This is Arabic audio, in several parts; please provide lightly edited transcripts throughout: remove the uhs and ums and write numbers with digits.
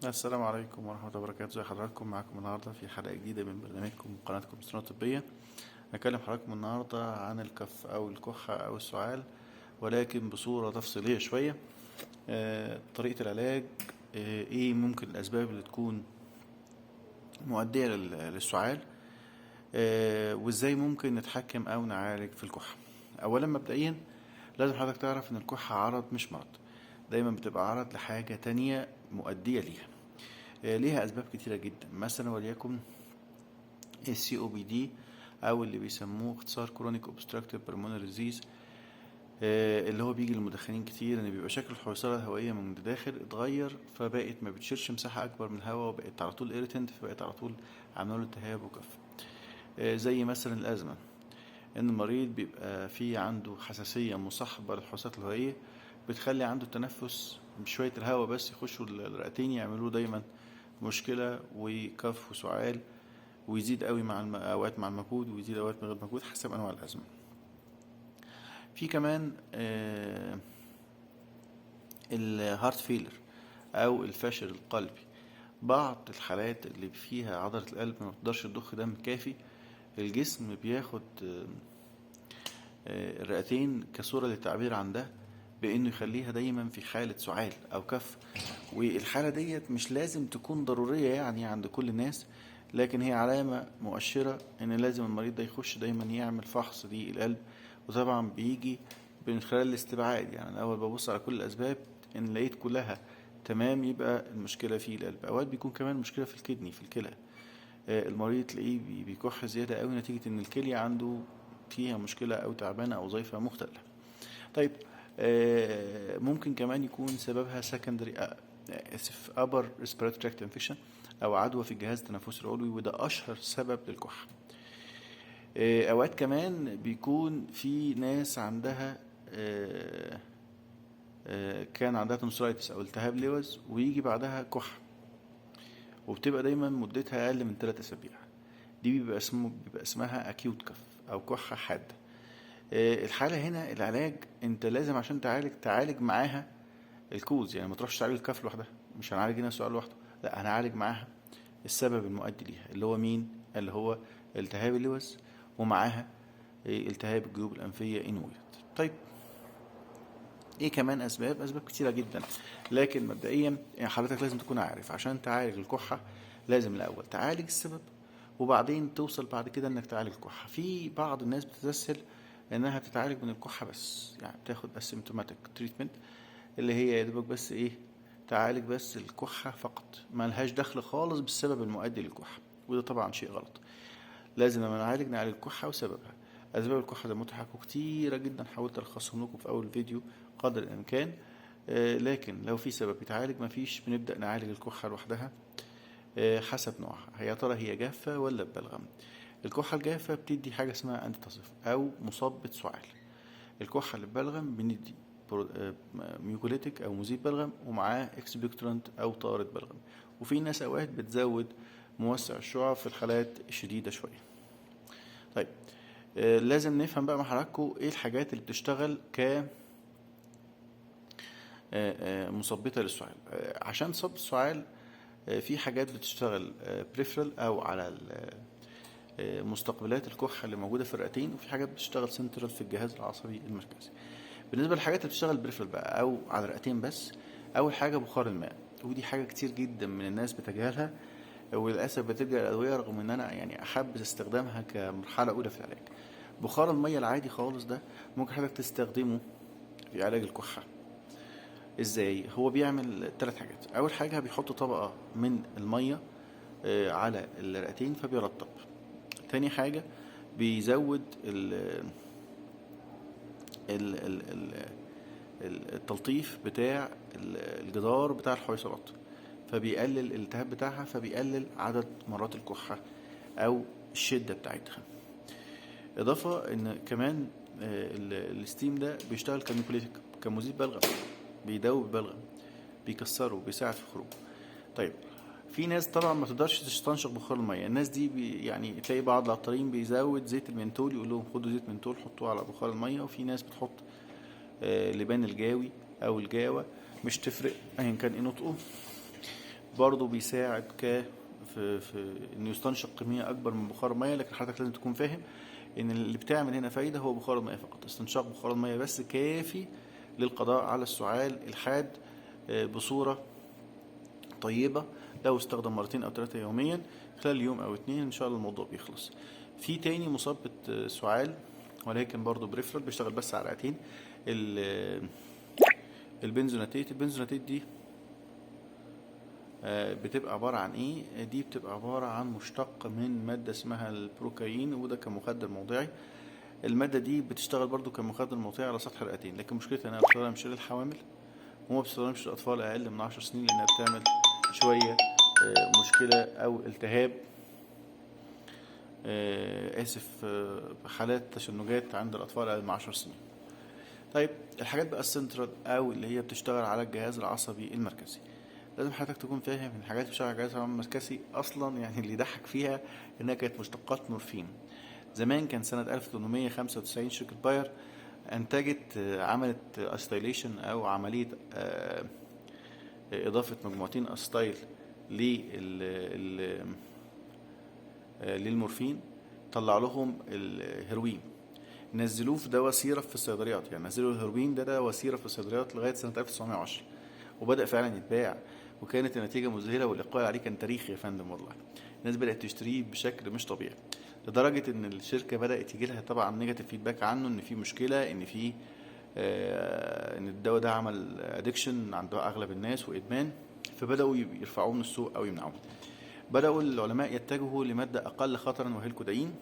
السلام عليكم ورحمة الله وبركاته. زي حضراتكم معاكم النهاردة في حلقة جديدة من برنامجكم قناتكم السنة الطبية. هكلم حضراتكم النهاردة عن الكف أو الكحة أو السعال، ولكن بصورة تفصيلية شوية. طريقة العلاج، ايه ممكن الأسباب اللي تكون مؤدية للسعال، وازاي ممكن نتحكم أو نعالج في الكحة. أولا مبدئيا لازم حضرتك تعرف إن الكحة عرض مش مرض، دايما بتبقى عرض لحاجة تانية مؤدية ليها. ليها أسباب كتيرة جدا، مثلا وليكن السي او بي دي او اللي بيسموه اختصار كرونيك اوبستراكتيف بالمونري ديزيز، اللي هو بيجي للمدخنين كتير، ان بيبقى شكل الحويصله الهوائيه من الداخل اتغير، فبقت ما بتشيلش مساحه اكبر من الهواء، وبقت على طول ايريتنت، فبقت على طول عامله له التهاب وكف. زي مثلا الازمه، ان المريض بيبقى فيه عنده حساسيه مصاحبه للحويصلات الهوائيه، بتخلي عنده التنفس بشويه الهواء بس يخشوا الرئتين، يعملوا دايما مشكله وكف وسعال، ويزيد قوي مع اوقات مع المجهود، ويزيد اوقات من غير مجهود حسب انواع الازمه. في كمان الهارت فيلر او الفشل القلبي. بعض الحالات اللي فيها عضله القلب ما بتقدرش تضخ دم كافي، الجسم بياخد الرئتين كصوره للتعبير عن ده، بانه يخليها دايما في حاله سعال او كف. والحاله ديت مش لازم تكون ضروريه يعني عند كل الناس، لكن هي علامه مؤشره ان لازم المريض ده يخش دايما يعمل فحص للقلب. وطبعا بيجي من خلال الاستبعاد، يعني الاول ببص على كل الاسباب، ان لقيت كلها تمام يبقى المشكله في القلب. اوقات بيكون كمان مشكله في الكدني، في الكلى. المريض تلاقيه بيكح زياده قوي نتيجه ان الكليه عنده فيها مشكله او تعبانه او ضعيفه مختلة. طيب، ممكن كمان يكون سببها secondary upper respiratory tract infection او عدوى في الجهاز التنفسي العلوي، وده اشهر سبب للكحة. اوقات كمان بيكون في ناس عندها كان عندها تونسلايتس او التهاب لوز، ويجي بعدها كحة، وبتبقى دايما مدتها اقل من 3 اسابيع. دي بيبقى اسمها اكيوت كف او كحة حادة. الحالة هنا العلاج، انت لازم عشان تعالج معاها الكوز، يعني ما تروحش تعالج الكف لوحدها، مش هنعالج هنا السؤال لوحده، لا هنعالج معاها السبب المؤدي ليها، اللي هو مين؟ اللي هو التهاب اللوز، ومعاها التهاب الجيوب الأنفية إن وجد. طيب، ايه كمان اسباب كتيرة جدا، لكن مبدئيا يعني حضرتك لازم تكون عارف عشان تعالج الكحة لازم الاول تعالج السبب، وبعدين توصل بعد كده انك تعالج الكحة. في بعض الناس بتتسهل انها تتعالج من الكحة بس، يعني تاخد asymptomatic treatment، اللي هي يا دوبك بس ايه، تعالج بس الكحة فقط، ما لهاش دخل خالص بالسبب المؤدي للكحة، وده طبعا شيء غلط. لازم لما نعالج الكحة وسببها. أسباب الكحة زي ما قلت لحضراتكم كتيرة جدا، حاولت ألخصهم لكم في أول فيديو قدر الإمكان. لكن لو في سبب يتعالج، مفيش بنبدأ نعالج الكحة لوحدها حسب نوعها. يا ترى هي جافة ولا ببلغم؟ الكحة الجافة بتدي حاجة اسمها أنتيتصف أو مثبط سعال. الكحة اللي ببلغم بندي ميوكوليتيك أو مذيب بلغم، ومعاه اكسبكتورانت أو طارد بلغم. وفي ناس أوقات بتزود موسع الشعب في الحالات الشديدة شوية. طيب، لازم نفهم بقى مع حضراتكم ايه الحاجات اللي بتشتغل ك مثبطة للسعال. عشان تصب السعال، في حاجات بتشتغل بريفرال او على مستقبلات الكحة اللي موجودة في الرئتين، وفي حاجات بتشتغل سنترال في الجهاز العصبي المركزي. بالنسبة للحاجات اللي بتشتغل بريفرال بقى او على الرئتين بس، اول حاجة بخار الماء، ودي حاجة كتير جدا من الناس بتجهلها، وللأسف بتلجأ الأدوية، رغم إن أنا يعني أحب استخدامها كمرحلة أولى في العلاج. بخار المية العادي خالص ده ممكن حضرتك تستخدمه في علاج الكحة. ازاي؟ هو بيعمل 3 حاجات. أول حاجة بيحط طبقة من المية على الرئتين فبيرطب. تاني حاجة بيزود ال ال ال التلطيف بتاع الجدار بتاع الحويصلات، فبيقلل الالتهاب بتاعها، فبيقلل عدد مرات الكحة أو الشدة بتاعتها. إضافة إن كمان الستيم ده بيشتغل كميكوليتيك، كمذيب بلغم، بيدوب البلغم، بيكسره، بيساعد في خروجه. طيب، في ناس طبعا ما تقدرش تستنشق بخار الميه، الناس دي يعني تلاقي بعض العطارين بيزود زيت المنتول، يقول لهم خدوا زيت منتول حطوه على بخار الميه، وفي ناس بتحط لبان الجاوي او الجاوه، مش تفرق ايا كان ايه نطقه. برضو بيساعد في انه يستنشق كمية اكبر من بخار المية. لكن حضرتك لازم تكون فاهم ان اللي بتعمل هنا فايدة هو بخار المية فقط. استنشاق بخار المية بس كافي للقضاء على السعال الحاد بصورة طيبة. لو استخدم مرتين او 3 يوميا خلال يوم او 2 ان شاء الله الموضوع بيخلص. في تاني مثبط سعال ولكن برضو بريفرال بيشتغل بس على رئتين، البنزوناتيت. البنزوناتيت دي بتبقى عبارة عن ايه؟ دي بتبقى عبارة عن مشتق من مادة اسمها البروكاين، وده كمخدر موضعي. المادة دي بتشتغل برضو كمخدر موضعي على سطح الرئتين، لكن مشكلتها انها بتستخدم مش للحوامل وما بتستخدمش للأطفال أقل من 10 سنين، لأنها بتعمل شوية مشكلة أو التهاب آسف حالات تشنجات عند الأطفال أقل من 10 سنين. طيب الحاجات بقى السنترال أو اللي هي بتشتغل على الجهاز العصبي المركزي، لازم حضرتك تكون فاهم ان الحاجات اللي بتشتغل على الجهاز العصبي المركزي اصلا يعني اللي يضحك فيها انها كانت مشتقات مورفين. زمان كان سنة 1895 شركة باير انتجت عملت استايليشن او عملية اضافة مجموعتين استايل للمورفين، طلع لهم الهيروين، نزلوه في دواء سيرف في الصيدليات. يعني نزلوا الهيروين ده دواء سيرف في الصيدليات لغاية سنة 1910، وبدأ فعلا يتباع، وكانت النتيجة مذهلة، والإقبال عليه كان تاريخي يا فندم والله. الناس بدأت تشتريه بشكل مش طبيعي، لدرجة إن الشركة بدأت يجي لها طبعا نيجاتيف فيدباك عنه، إن في مشكلة، إن في إن الدواء ده عمل أدكشن عند أغلب الناس وإدمان، فبدأوا يرفعوه من السوق أو يمنعوه. بدأوا العلماء يتجهوا لمادة أقل خطرا وهي الكودايين،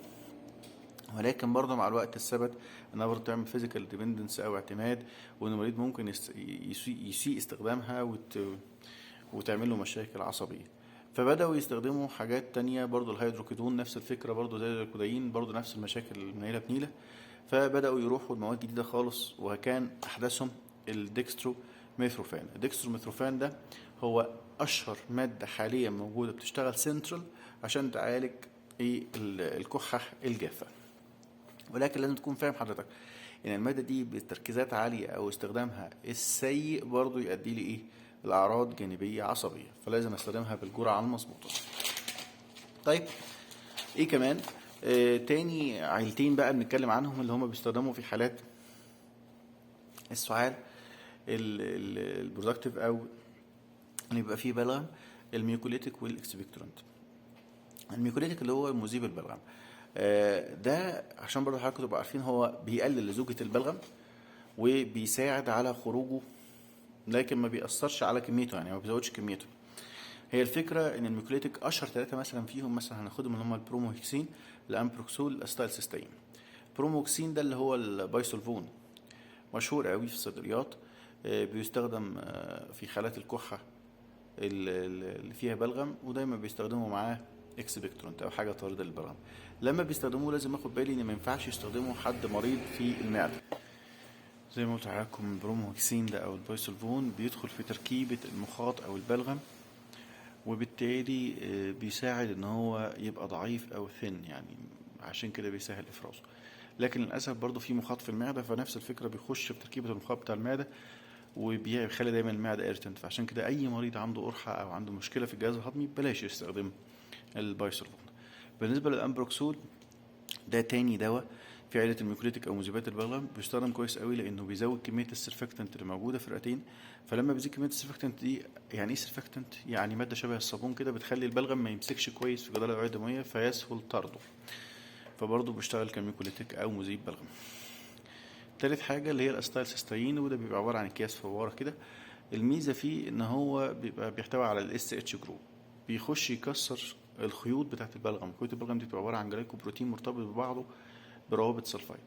ولكن برضه مع الوقت الثبت انها برضه تعمل فيزيكال ديبندنس او اعتماد، وان المريض ممكن يسيء استخدامها وتعمل له مشاكل عصبيه. فبداوا يستخدموا حاجات تانية برضه، الهيدروكيدون نفس الفكره برضه زي الكودايين، برضه نفس المشاكل من عيله بنيله. فبداوا يروحوا لمواد جديده خالص، وكان احدثهم الديكسترو ميثروفان. الديكسترو ميثروفان ده هو اشهر ماده حاليا موجوده بتشتغل سنترال عشان تعالج الكحه الجافه. ولكن لازم تكون فاهم حضرتك ان الماده دي بتركيزات عاليه او استخدامها السيء برضو يؤدي لي الاعراض جانبيه عصبيه، فلازم استخدمها بالجرعه المظبوطه. طيب ايه كمان تاني عيلتين بقى بنتكلم عنهم اللي هم بيستخدموا في حالات السعال البرودكتيف او اللي بيبقى فيه بلغم، الميوكوليتيك والاكسبكتورنت. الميوكوليتيك اللي هو مذيب البلغم، ده عشان برضه حضرتك تبقوا عارفين هو بيقلل لزوجة البلغم وبيساعد على خروجه، لكن ما بيأثرش على كميته، يعني ما بيزودش كميته. هي الفكرة ان الميوكوليتيك اشهر 3 مثلا فيهم مثلا هناخدهم اللي هم البروموهكسين، الامبروكسول، الاستايلسيستين. البروموهكسين ده اللي هو البايسولفون، مشهور قوي في الصيدليات، بيستخدم في حالات الكحة اللي فيها بلغم، ودايما بيستخدموا معاه اكسبكتورنت او حاجه طارده للبلغم. لما بيستخدموه لازم اخد بالي ان ما ينفعش يستخدموا حد مريض في المعده. زي ما قلت لحضراتكم البروموكسين ده او البايسولفون بيدخل في تركيبه المخاط او البلغم، وبالتالي بيساعد ان هو يبقى ضعيف او ثن، يعني عشان كده بيسهل افرازه. لكن للاسف برضو في مخاط في المعده، فنفس الفكره بيخش في تركيبه المخاط بتاع المعده وبيخلي دايما المعده ايرتنت. فعشان كده اي مريض عنده قرحه او عنده مشكله في الجهاز الهضمي بلاش يستخدم البايسولفون. بالنسبه للامبروكسول ده تاني دواء في عيله الميوكوليتيك او مذيبات البلغم، بيستخدم كويس قوي لانه بيزود كميه السرفكتنت اللي موجوده في الرئتين. فلما بيزيد كميه السرفكتنت دي، يعني ايه سرفكتنت؟ يعني ماده شبه الصابون كده بتخلي البلغم ما يمسكش كويس في جدار الاوعيه الدمويه فيسهل طرده، فبرضه بيشتغل كميوكوليتيك او مذيب بلغم. تالت حاجه اللي هي الاستايلسيستين، وده بيبقى عباره عن اكياس فواره كده. الميزه فيه ان هو بيبقى بيحتوي على الاس اتش جروب، بيخش يكسر الخيوط بتاعت البلغم. خيوط البلغم دي بتبقى عباره عن جلايكوبروتين مرتبط ببعضه بروابط سلفايد.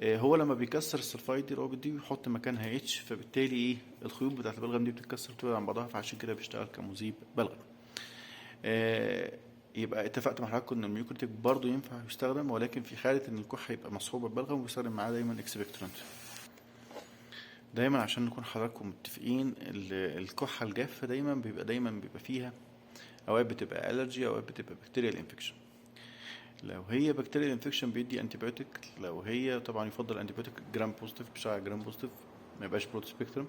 هو لما بيكسر السلفايد دي الروابط دي بيحط مكانها اتش، فبالتالي الخيوط بتاعت البلغم دي بتتكسر وتبعد عن بعضها، فعشان كده بيشتغل كمذيب بلغم. يبقى اتفقت مع حضراتكم ان الميوكوليتيك برضه ينفع يستخدم، ولكن في حاله ان الكحه يبقى مصحوبه ببلغم وبيستخدم معاه دايما اكسبكتورنت. دايما عشان نكون حضراتكم متفقين، الكحه الجافه دايما بيبقى فيها اوقات بتبقى الرجي، اوقات بتبقى بكتيريال انفكشن. لو هي بكتيريال انفكشن بيدي انتيبيوتيك، لو هي طبعا يفضل انتيبيوتيك جرام بوزيتيف، بشعه جرام بوزيتيف ما يبقاش برود سبيكترم.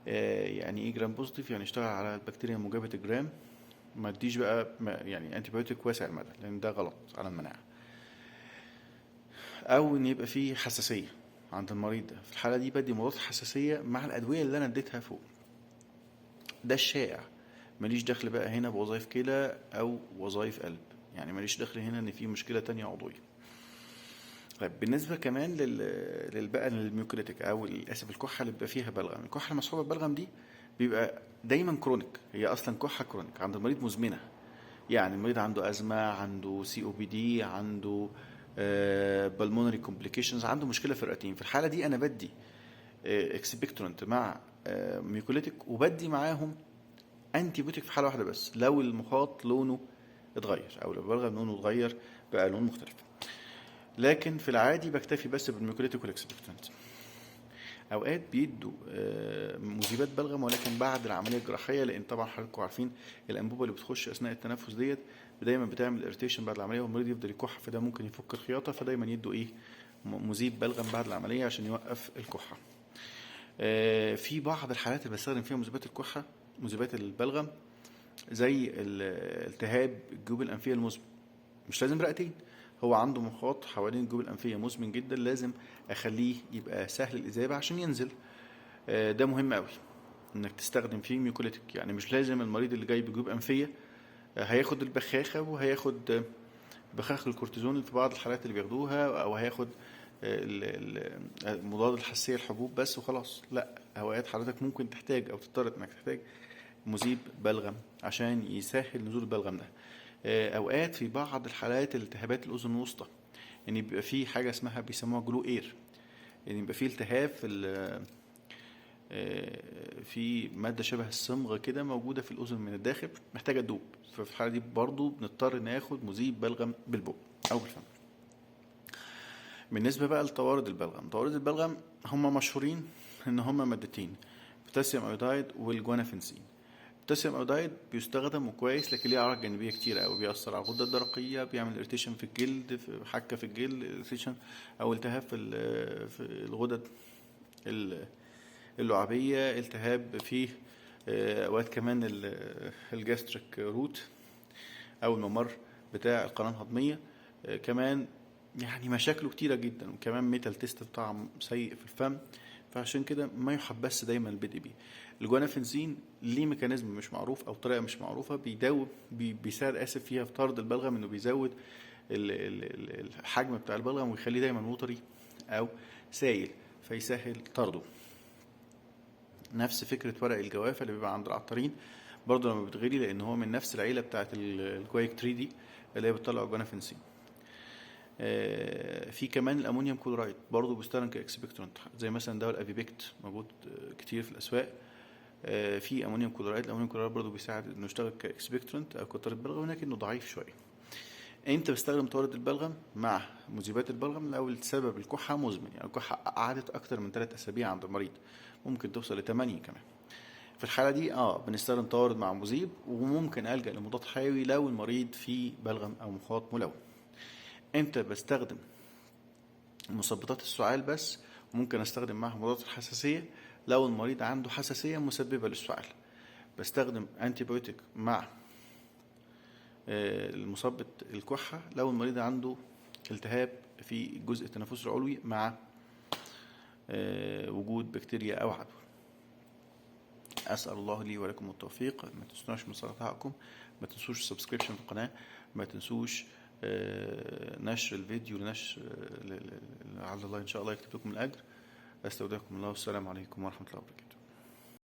يعني ايه جرام بوزيتيف؟ يعني اشتغل على البكتيريا موجبة الجرام، ما تديش بقى يعني انتي بايوتيك واسع المدى، لان ده غلط على المناعة. او ان يبقى فيه حساسية عند المريض ده، في الحالة دي بدي مضاد حساسية مع الادوية اللي انا اديتها فوق. ده الشائع. ماليش دخل بقى هنا بوظائف كلى او وظائف قلب، يعني ماليش دخل هنا ان في مشكلة تانية عضوية. طيب بالنسبة كمان بقى للميوكليتيك او اسف الكحة اللي بيبقى فيها بلغم. الكحة المصحوبة ببلغم دي بيبقى دايما كرونيك، هي اصلا كحة كرونيك عند المريض مزمنة. يعني المريض عنده ازمة، عنده سي او بي دي، عنده بالمونري كومبليكيشنز، عنده مشكلة في الرئتين. في الحالة دي انا بدي اكسبكتورنت مع ميوكوليتيك، وبدي معاهم انتي بيوتيك في حالة واحدة بس، لو المخاط لونه اتغير او لو البلغم لونه اتغير بقى لون مختلف. لكن في العادي بكتفي بس بالميوكوليتيك والاكسبكتورنت. اوقات بيدوا مذيبات بلغم ولكن بعد العمليه الجراحيه، لان طبعا حضراتكم عارفين الانبوبه اللي بتخش اثناء التنفس ديت دايما بتعمل اريتيشن بعد العمليه، والمريض يفضل يكح، فده ممكن يفك الخياطه، فدايما يدوا ايه مذيب بلغم بعد العمليه عشان يوقف الكحه. في بعض الحالات اللي بستخدم فيها مذيبات الكحه، مذيبات البلغم، زي التهاب الجيوب الانفيه المزمن. مش لازم رئتين، هو عنده مخاط حوالين الجيوب الانفيه مزمن جدا، لازم اخليه يبقى سهل الاذابه عشان ينزل. ده مهم قوي انك تستخدم فيه ميوكوليتيك. يعني مش لازم المريض اللي جاي بجيوب انفيه هياخد البخاخه وهياخد بخاخ الكورتيزون اللي في بعض الحالات اللي بياخدوها، او هياخد مضاد الحساسيه الحبوب بس وخلاص. لا، اوقات حضرتك ممكن تحتاج او تضطر انك تحتاج مذيب بلغم عشان يسهل نزول البلغم ده. اوقات في بعض الحالات التهابات الاذن الوسطى، يعني بيبقى في حاجه اسمها بيسموها جلو اير، يعني بيبقى في التهاب في ماده شبه الصمغ كده موجوده في الاذن من الداخل، محتاجه تدوب. ففي الحاله دي برضو بنضطر ناخد مذيب بلغم بالبق او بالفم. بالنسبه بقى لطوارد البلغم، طوارد البلغم هم مشهورين ان هم مادتين، بوتاسيوم ايودايد والجوانافنسين. البوتاسيوم ايودايد بيستخدم وكويس، لكن ليه اعراض جانبيه كتير قوي، بيأثر على الغده الدرقيه، بيعمل اريتيشن في الجلد، في حكه في الجلد، اريتيشن او التهاب في الغدد اللعابيه، التهاب في اوقات كمان الجاستريك روت او الممر بتاع القناه الهضميه. كمان يعني مشاكله كتيره جدا، وكمان ميتال تيست بطعم سيء في الفم، فعشان كده ما يحبس دايما البدء بيه. الجوانافنزين ليه ميكانيزم مش معروف او طريقه مش معروفه، بيساعد اسف فيها في طرد البلغم، انه بيزود الحجم بتاع البلغم ويخليه دايما وطري او سائل، فيسهل طرده. نفس فكره ورق الجوافه اللي بيبقى عند العطارين برضه لما بتغلي، لان هو من نفس العيله بتاعه الكويك 3 دي اللي هي بتطلع جوانافنزين. في كمان الامونيوم كلورايد برضه بيستخدم كاكسبكتورنت، زي مثلا دواء الافيبكت موجود كتير في الاسواق. في امونيوم كلورايد، الامونيوم كلورايد برضه بيساعد انه يشتغل كاكسبكتورنت او كطارد بلغم، لكنه ضعيف شويه. انت بستخدم طارد البلغم مع مذيبات البلغم لو السبب الكحه مزمن، يعني الكحه قعدت اكتر من 3 اسابيع عند المريض، ممكن توصل ل8 كمان. في الحاله دي بنستخدم طارد مع مذيب، وممكن الجا لمضاد حيوي لو المريض فيه بلغم او مخاط ملون. امتى بستخدم مثبطات السعال بس، وممكن استخدم معها مضادات الحساسيه لو المريض عنده حساسيه مسببه للسعال. بستخدم انتي بايوتيك مع المثبط الكحه لو المريض عنده التهاب في الجزء التنفسي العلوي مع وجود بكتيريا او عدوى. اسال الله لي ولكم التوفيق. ما تنسوش من صلاتكم، ما تنسوش سبسكريبشن في القناه، ما تنسوش نشر الفيديو لنشر لعل الله ان شاء الله يكتب لكم الاجر. استودعكم الله والسلام عليكم ورحمه الله وبركاته.